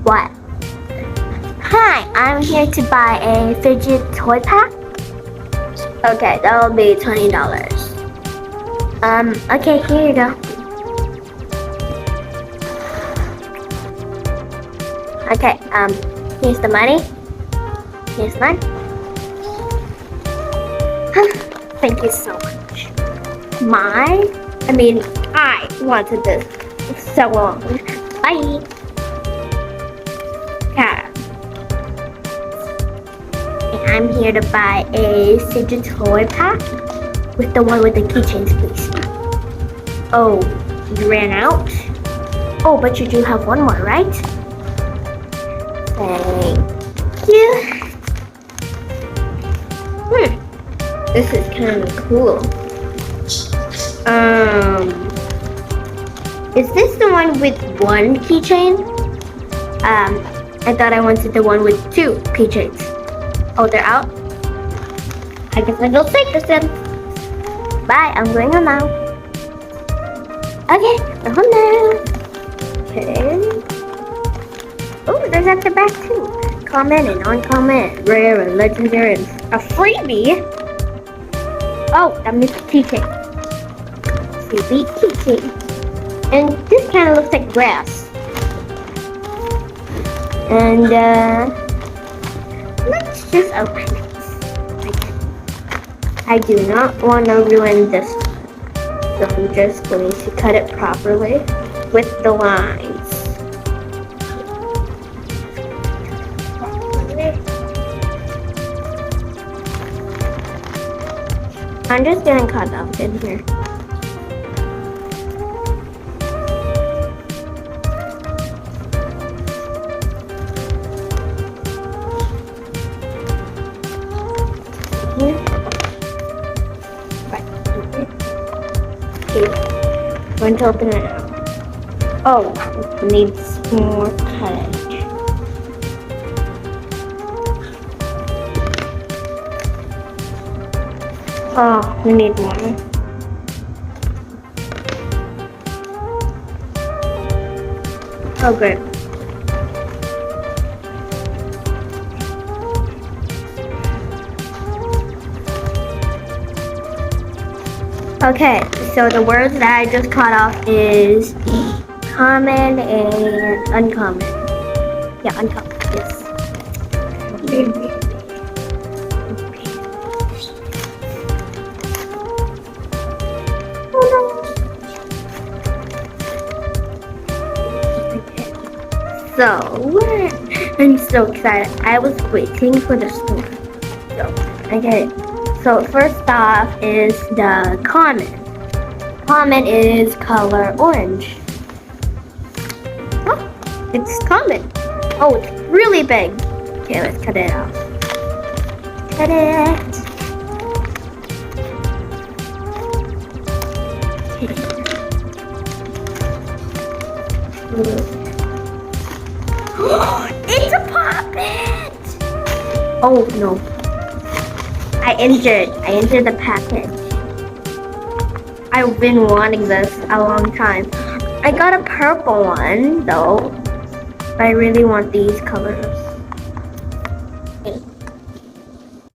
What? Hi, I'm here to buy a fidget toy pack. Okay, that'll be $20. Okay, here you go. Okay, here's the money. Here's mine. Thank you so much. I wanted this so long. Bye. Yeah. I'm here to buy a fidget toy pack with the one with the keychains, please. Oh, you ran out? Oh, but you do have one more, right? Thank you. This is kind of cool. Is this the one with one keychain? I thought I wanted the one with two keychains. Oh, they're out? I guess I'll go take this then. Bye, I'm going home now. Okay, we're home now. Okay. Oh, there's at the back too. Common and uncommon, rare and legendary, and a freebie. Oh, that means keychain. Freebie keychain. And this kind of looks like grass. And let's just open it. I do not want to ruin this one, so I'm just going to cut it properly with the lines. I'm just gonna cut off in here. Okay, going to open it now. Oh, it needs more cutting. Oh, we need more. Oh, good. Okay, so the words that I just cut off is common and uncommon. Yeah, uncommon, yes. So, I'm so excited. I was waiting for the store. Okay, so first off is the common. Common is color orange. Oh, it's common. Oh, it's really big. Okay, let's cut it off. Cut it. Okay. It's a puppet! Oh no. I injured the package. I've been wanting this a long time. I got a purple one though. But I really want these colors.